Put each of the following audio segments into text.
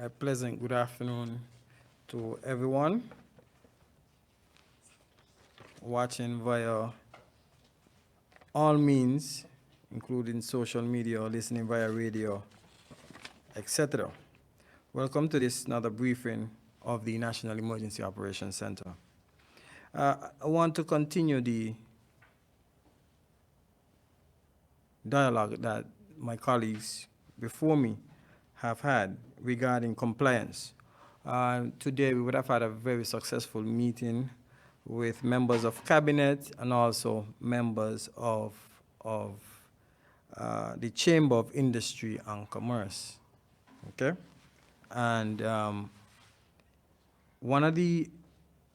A pleasant good afternoon to everyone watching via all means, including social media or listening via radio, etc. Welcome to this another briefing of the National Emergency Operations Center. I want to continue the dialogue that my colleagues before me have had regarding compliance. Today we would have had a very successful meeting with members of cabinet and also members of the Chamber of Industry and Commerce. Okay, and one of the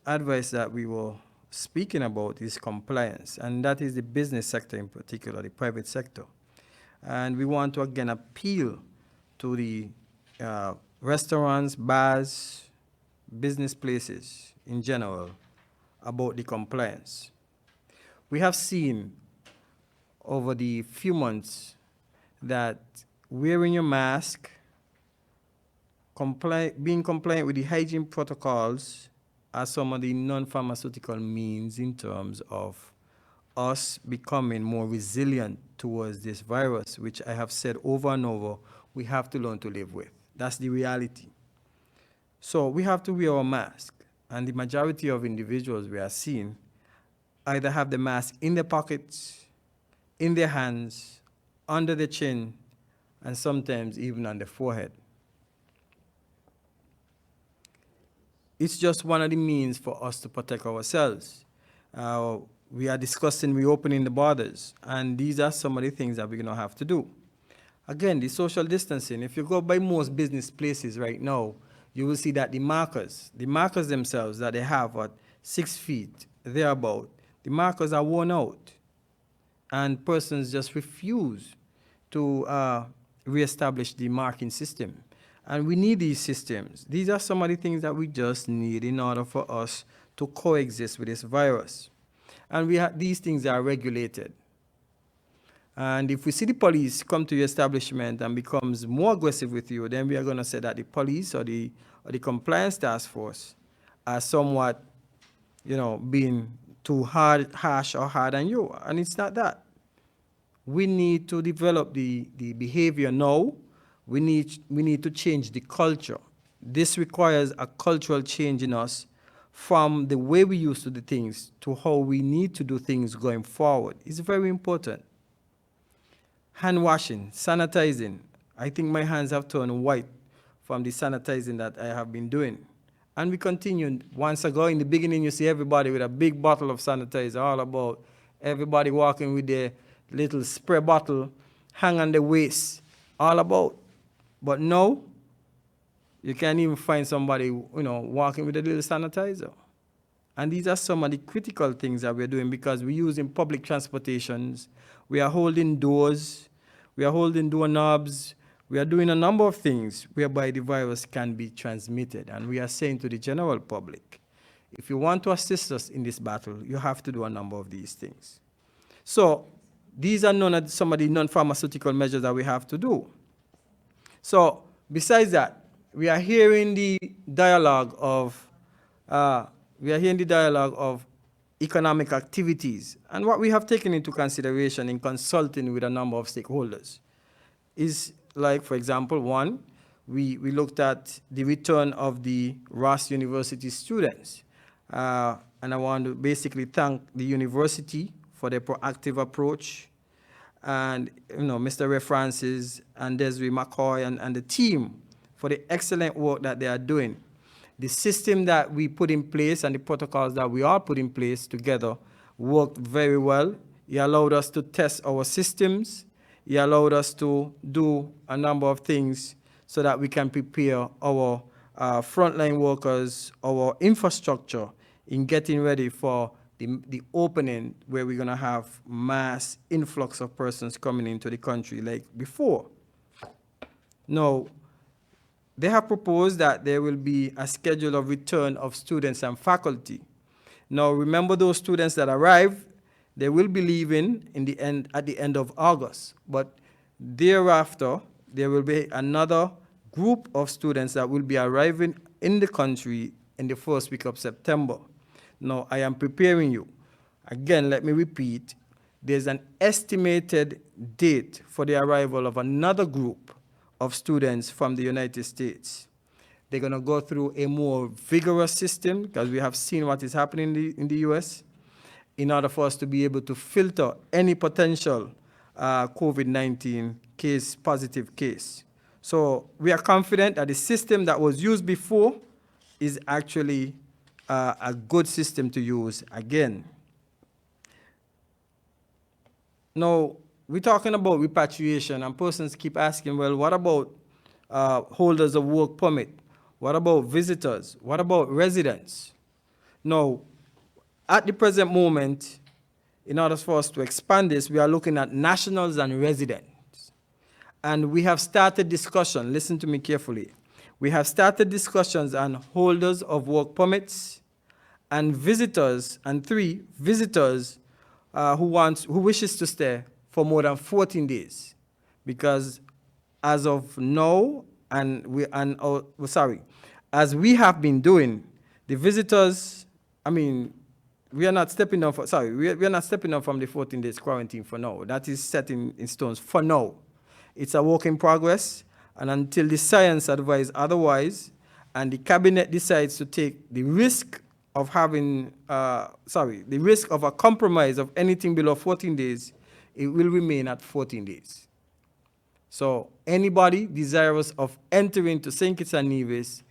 advice that we were speaking about is compliance, and that is the business sector in particular, the private sector. And we want to again appeal to the restaurants, bars, business places in general about the compliance. We have seen over the few months that wearing your mask, being compliant with the hygiene protocols are some of the non-pharmaceutical means in terms of us becoming more resilient towards this virus, which I have said over and over, we have to learn to live with. That's the reality. So we have to wear a mask, and the majority of individuals we are seeing either have the mask in their pockets, in their hands, under the chin, and sometimes even on the forehead. It's just one of the means for us to protect ourselves. We are discussing reopening the borders, and these are some of the things that we're going to have to do. Again, the social distancing, if you go by most business places right now, you will see that the markers themselves that they have at 6 feet, thereabout, the markers are worn out, and persons just refuse to reestablish the marking system. And we need these systems. These are some of the things that we just need in order for us to coexist with this virus. And these things are regulated. And if we see the police come to your establishment and becomes more aggressive with you, then we are going to say that the police or the compliance task force are somewhat, being too harsh or hard on you. And it's not that. We need to develop the behavior now. We need to change the culture. This requires a cultural change in us from the way we used to do things to how we need to do things going forward. It's very important. Hand washing, sanitizing. I think my hands have turned white from the sanitizing that I have been doing. And we continue. Once ago, in the beginning, you see everybody with a big bottle of sanitizer, all about everybody walking with their little spray bottle, hang on the waist, all about. But now, you can't even find somebody, walking with a little sanitizer. And these are some of the critical things that we're doing because we're using public transportations. We are holding doors. We are holding doorknobs. We are doing a number of things whereby the virus can be transmitted. And we are saying to the general public, if you want to assist us in this battle, you have to do a number of these things. So these are some of the non-pharmaceutical measures that we have to do. So besides that, we are hearing the dialogue of economic activities. And what we have taken into consideration in consulting with a number of stakeholders is, like, for example, one, we looked at the return of the Ross University students. And I want to basically thank the university for their proactive approach. And, Mr. Ray Francis and Desiree McCoy and the team for the excellent work that they are doing. The system that we put in place and the protocols that we all put in place together worked very well. He allowed us to test our systems. He allowed us to do a number of things so that we can prepare our frontline workers, our infrastructure in getting ready for the opening where we're going to have mass influx of persons coming into the country like before. Now, they have proposed that there will be a schedule of return of students and faculty. Now, remember those students that arrive, they will be leaving at the end of August. But thereafter, there will be another group of students that will be arriving in the country in the first week of September. Now, I am preparing you. Again, let me repeat, there's an estimated date for the arrival of another group of students from the United States. They're going to go through a more vigorous system, because we have seen what is happening in the US, in order for us to be able to filter any potential COVID-19 positive case. So we are confident that the system that was used before is actually a good system to use again. Now, we're talking about repatriation, and persons keep asking, well, what about holders of work permit? What about visitors? What about residents? Now, at the present moment, in order for us to expand this, we are looking at nationals and residents. And we have started discussion, listen to me carefully. We have started discussions on holders of work permits and visitors, and 3 visitors who wishes to stay for more than 14 days. Because as of now, as we have been doing, the visitors, we are not stepping down we are not stepping down from the 14 days quarantine for now. That is set in stones for now. It's a work in progress, and until the science advises otherwise, and the cabinet decides to take the risk of having, the risk of a compromise of anything below 14 days, it will remain at 14 days. So anybody desirous of entering to St. Kitts and Nevis,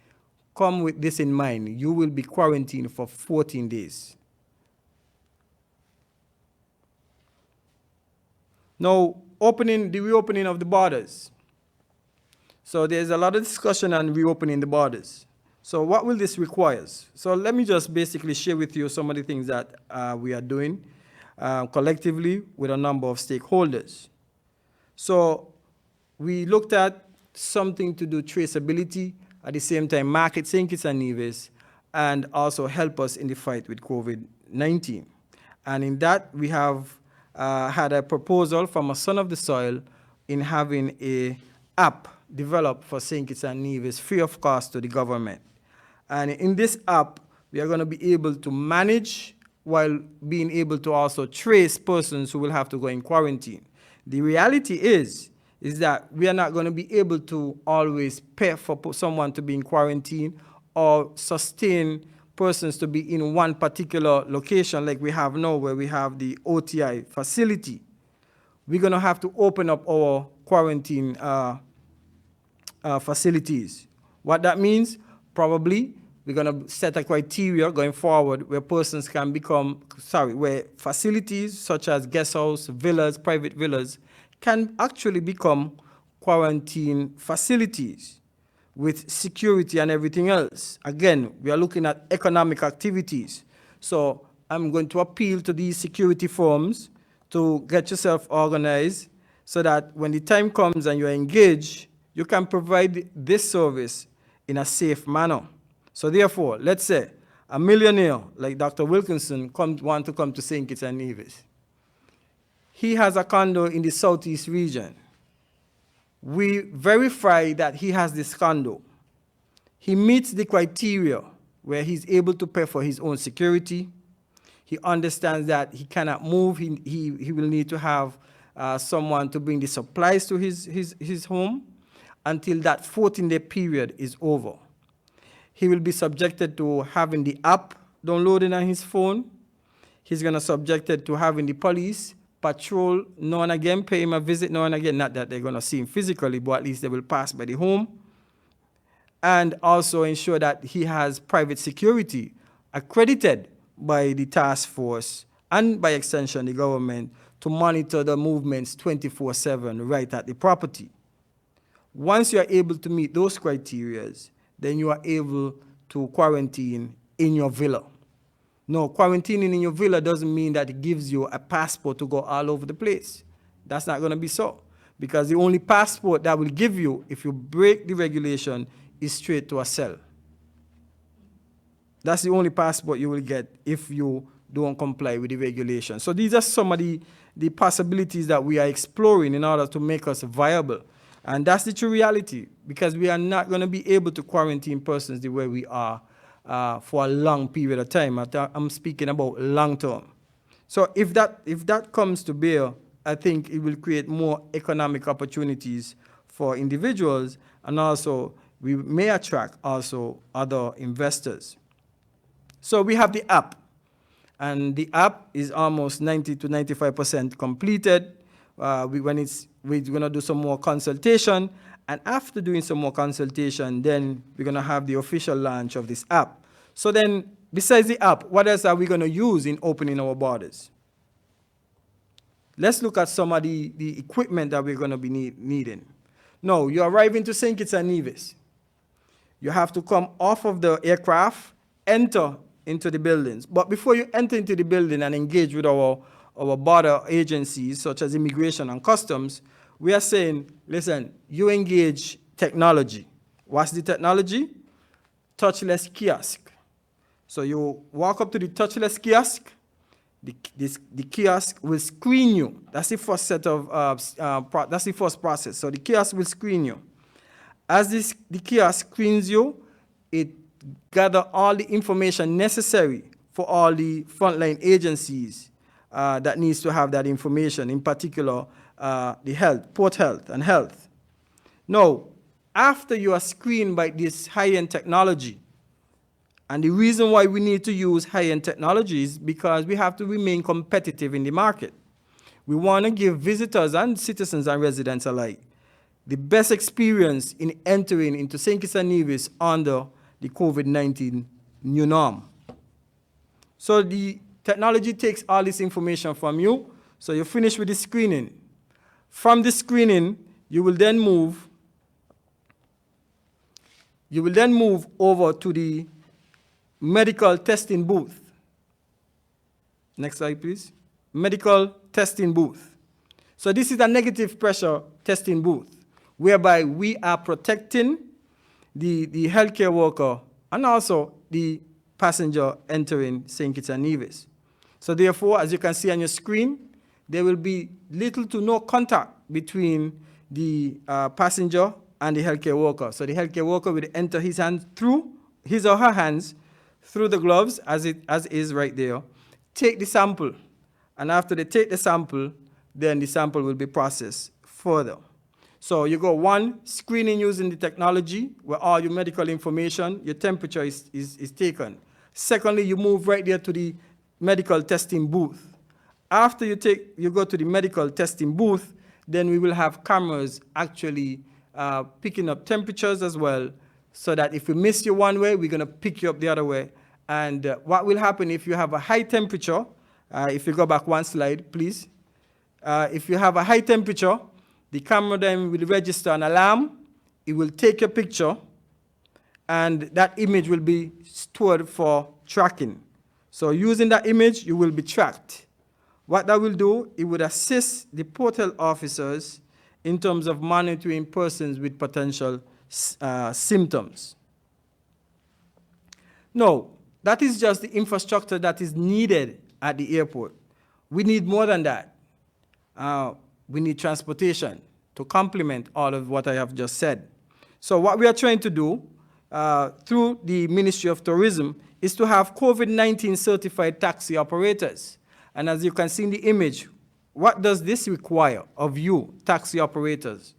come with this in mind. You will be quarantined for 14 days. Now, the reopening of the borders. So there's a lot of discussion on reopening the borders. So what will this require? So let me just basically share with you some of the things that we are doing collectively with a number of stakeholders. So we looked at something to do traceability, at the same time market St. Kitts and Nevis, and also help us in the fight with COVID-19. And in that, we have had a proposal from a Son of the Soil in having an app developed for St. Kitts and Nevis free of cost to the government. And in this app, we are going to be able to manage while being able to also trace persons who will have to go in quarantine. The reality is that we are not going to be able to always pay for someone to be in quarantine or sustain persons to be in one particular location like we have now, where we have the OTI facility. We're going to have to open up our quarantine facilities. What that means, probably we're going to set a criteria going forward where persons can where facilities such as guest house, villas, private villas, can actually become quarantine facilities with security and everything else. Again, we are looking at economic activities. So I'm going to appeal to these security firms to get yourself organized so that when the time comes and you're engaged, you can provide this service in a safe manner. So therefore, let's say a millionaire like Dr. Wilkinson want to come to St. Kitts and Nevis. He has a condo in the southeast region. We verify that he has this condo. He meets the criteria where he's able to pay for his own security. He understands that he cannot move. He will need to have someone to bring the supplies to his home until that 14-day period is over. He will be subjected to having the app downloaded on his phone. He's going to be subjected to having the police patrol now and again, pay him a visit now and again. Not that they're going to see him physically, but at least they will pass by the home. And also ensure that he has private security accredited by the task force and by extension the government to monitor the movements 24/7 right at the property. Once you are able to meet those criteria, then you are able to quarantine in your villa. No, quarantining in your villa doesn't mean that it gives you a passport to go all over the place. That's not going to be so. Because the only passport that will give you, if you break the regulation, is straight to a cell. That's the only passport you will get if you don't comply with the regulation. So these are some of the possibilities that we are exploring in order to make us viable. And that's the true reality, because we are not going to be able to quarantine persons the way we are for a long period of time. I'm speaking about long term. So if that comes to bear, I think it will create more economic opportunities for individuals, and also we may attract also other investors. So we have the app, and the app is almost 90 to 95% completed. We're going to do some more consultation, and after doing some more consultation, then we're going to have the official launch of this app. So then, besides the app, what else are we going to use in opening our borders? Let's look at some of the equipment that we're going to be needing. Now, you arrive into St. Kitts and Nevis. You have to come off of the aircraft, enter into the buildings. But before you enter into the building and engage with our border agencies, such as Immigration and Customs, we are saying, listen, you engage technology. What's the technology? Touchless kiosk. So you walk up to the touchless kiosk. The kiosk will screen you. That's the first set of, that's the first process. So the kiosk will screen you. As the kiosk screens you, it gathers all the information necessary for all the frontline agencies that needs to have that information, in particular the health, port health and health. Now, after you are screened by this high-end technology, and the reason why we need to use high-end technology is because we have to remain competitive in the market. We want to give visitors and citizens and residents alike the best experience in entering into St. Kitts and Nevis under the COVID-19 new norm. So the technology takes all this information from you, so you finish with the screening. From the screening, you will then move over to the medical testing booth. Next slide, please. Medical testing booth. So this is a negative pressure testing booth, whereby we are protecting the healthcare worker and also the passenger entering St. Kitts and Nevis. So therefore, as you can see on your screen, there will be little to no contact between the passenger and the healthcare worker. So the healthcare worker will enter his hands through his or her hands through the gloves, as is right there, take the sample, and after they take the sample, then the sample will be processed further. So you go one, screening using the technology, where all your medical information, your temperature is taken. Secondly, you move right there to the medical testing booth. After you go to the medical testing booth, then we will have cameras actually picking up temperatures as well, so that if we miss you one way, we're going to pick you up the other way. And what will happen if you have a high temperature, if you go back one slide, please. If you have a high temperature, the camera then will register an alarm. It will take your picture, and that image will be stored for tracking. So using that image, you will be tracked. What that will do, it would assist the port health officers in terms of monitoring persons with potential symptoms. Now, that is just the infrastructure that is needed at the airport. We need more than that. We need transportation to complement all of what I have just said. So what we are trying to do through the Ministry of Tourism is to have COVID-19 certified taxi operators. And as you can see in the image, what does this require of you, taxi operators,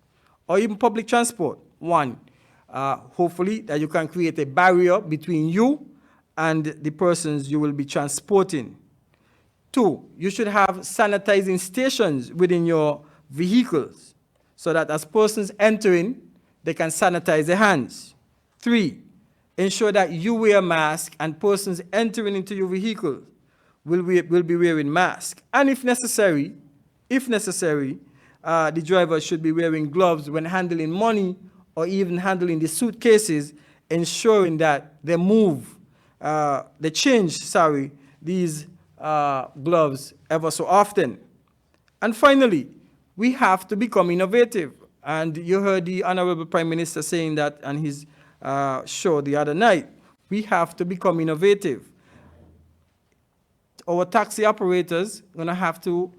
or even public transport? One, hopefully that you can create a barrier between you and the persons you will be transporting. Two, you should have sanitizing stations within your vehicles so that as persons entering, they can sanitize their hands. Three, ensure that you wear a mask and persons entering into your vehicle will be wearing masks. And if necessary, the driver should be wearing gloves when handling money or even handling the suitcases, ensuring that they change these gloves ever so often. And finally, we have to become innovative. And you heard the Honorable Prime Minister saying that on his show the other night. We have to become innovative. Our taxi operators are going to have to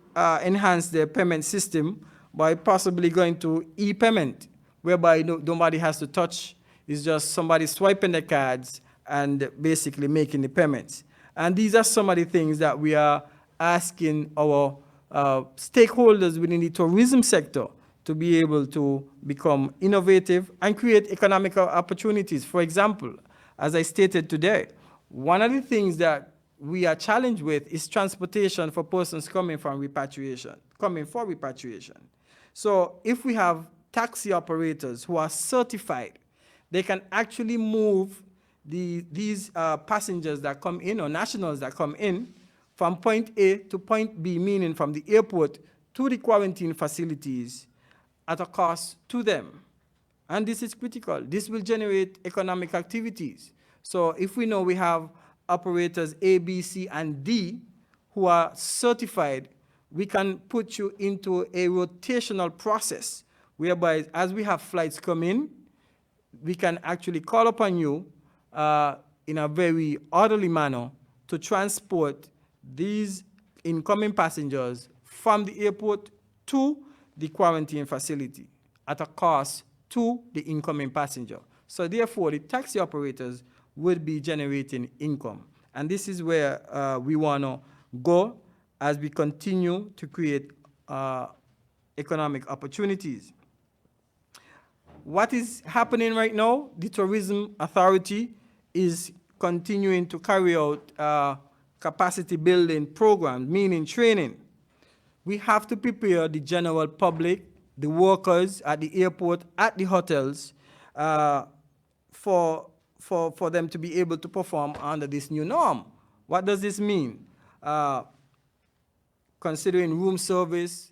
enhance their payment system by possibly going to e-payment. whereby nobody has to touch. It's just somebody swiping the cards and basically making the payments. And these are some of the things that we are asking our stakeholders within the tourism sector to be able to become innovative and create economical opportunities. For example, as I stated today, one of the things that we are challenged with is transportation for persons coming for repatriation. So if we have taxi operators who are certified, they can actually move these passengers that come in or nationals that come in from point A to point B, meaning from the airport to the quarantine facilities at a cost to them. And this is critical. This will generate economic activities. So if we know we have operators A, B, C, and D who are certified, we can put you into a rotational process whereby as we have flights come in, we can actually call upon you in a very orderly manner to transport these incoming passengers from the airport to the quarantine facility at a cost to the incoming passenger. So therefore, the taxi operators would be generating income. And this is where we want to go as we continue to create economic opportunities. What is happening right now? The Tourism Authority is continuing to carry out capacity building programs, meaning training. We have to prepare the general public, the workers at the airport, at the hotels, for them to be able to perform under this new norm. What does this mean? Considering room service,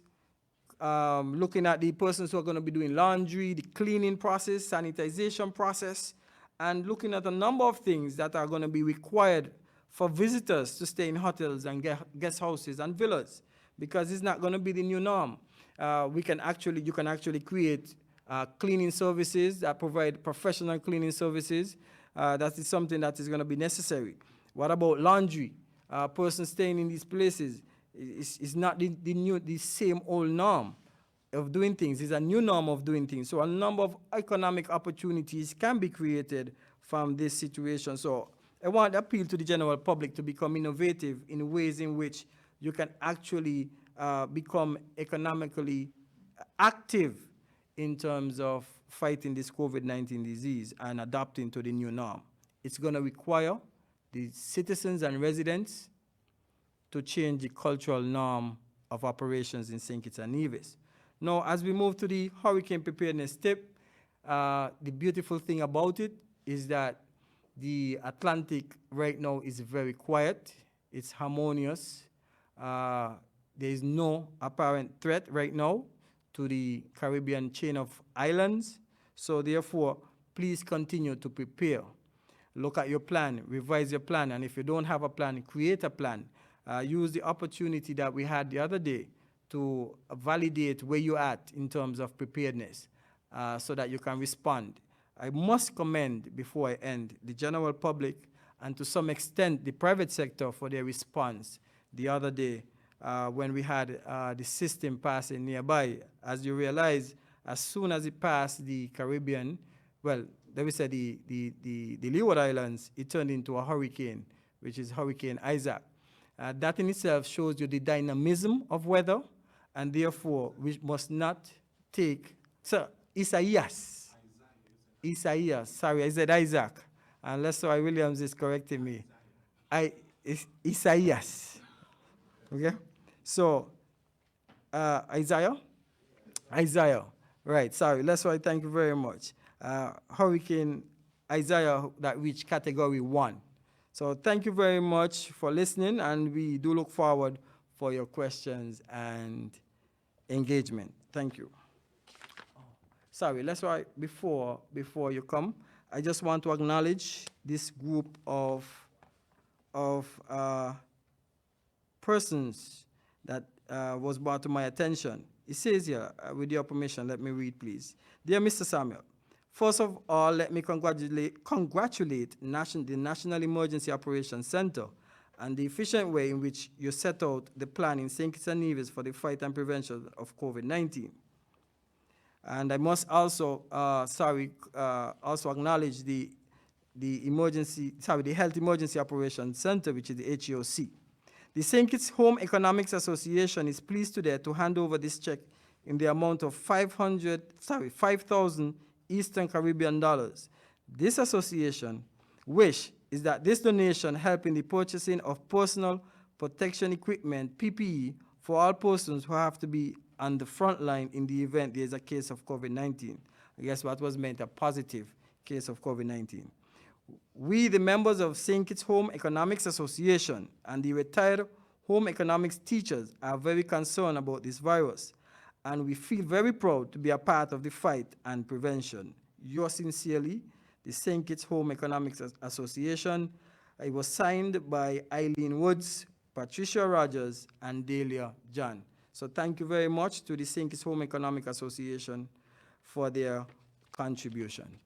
looking at the persons who are going to be doing laundry, the cleaning process, sanitization process, and looking at a number of things that are going to be required for visitors to stay in hotels and guest houses and villas, because it's not going to be the new norm. You can actually create cleaning services that provide professional cleaning services. That is something that is going to be necessary. What about laundry? Persons staying in these places is not the same old norm of doing things. It's a new norm of doing things. So a number of economic opportunities can be created from this situation. So I want to appeal to the general public to become innovative in ways in which you can actually become economically active in terms of fighting this COVID-19 disease and adapting to the new norm. It's going to require the citizens and residents to change the cultural norm of operations in St. Kitts and Nevis. Now, as we move to the hurricane preparedness tip, the beautiful thing about it is that the Atlantic right now is very quiet. It's harmonious. There is no apparent threat right now to the Caribbean chain of islands. So therefore, please continue to prepare. Look at your plan, revise your plan, and if you don't have a plan, create a plan. Use the opportunity that we had the other day to validate where you're at in terms of preparedness so that you can respond. I must commend, before I end, the general public and to some extent the private sector for their response the other day when we had the system passing nearby. As you realize, as soon as it passed the Caribbean, well, let me say the Leeward Islands, it turned into a hurricane, which is Hurricane Isaac. That in itself shows you the dynamism of weather, and therefore we must not take, Isaias, sorry, I said Isaac, unless Roy Williams is correcting me. Isaias, okay? So, Isaiah, right, sorry, let's why thank you very much. Hurricane Isaiah that reached category 1. So thank you very much for listening, and we do look forward for your questions and engagement. Thank you. Sorry, let's why before you come, I just want to acknowledge this group of persons that was brought to my attention. It says here, with your permission, let me read, please. Dear Mr. Samuel, first of all, let me congratulate the National Emergency Operations Center and the efficient way in which you set out the plan in St. Kitts and Nevis for the fight and prevention of COVID-19. And I must also, also acknowledge the Health Emergency Operations Center, which is the HEOC. The St. Kitts Home Economics Association is pleased today to hand over this check in the amount of 5,000 Eastern Caribbean dollars. This association wish is that this donation help in the purchasing of personal protection equipment, PPE, for all persons who have to be on the front line in the event there is a case of COVID-19. I guess what was meant a positive case of COVID-19. We, the members of St. Kitts Home Economics Association and the retired home economics teachers are very concerned about this virus, and we feel very proud to be a part of the fight and prevention. Yours sincerely, the St. Kitts Home Economics Association. It was signed by Eileen Woods, Patricia Rogers, and Delia John. So thank you very much to the St. Kitts Home Economic Association for their contribution.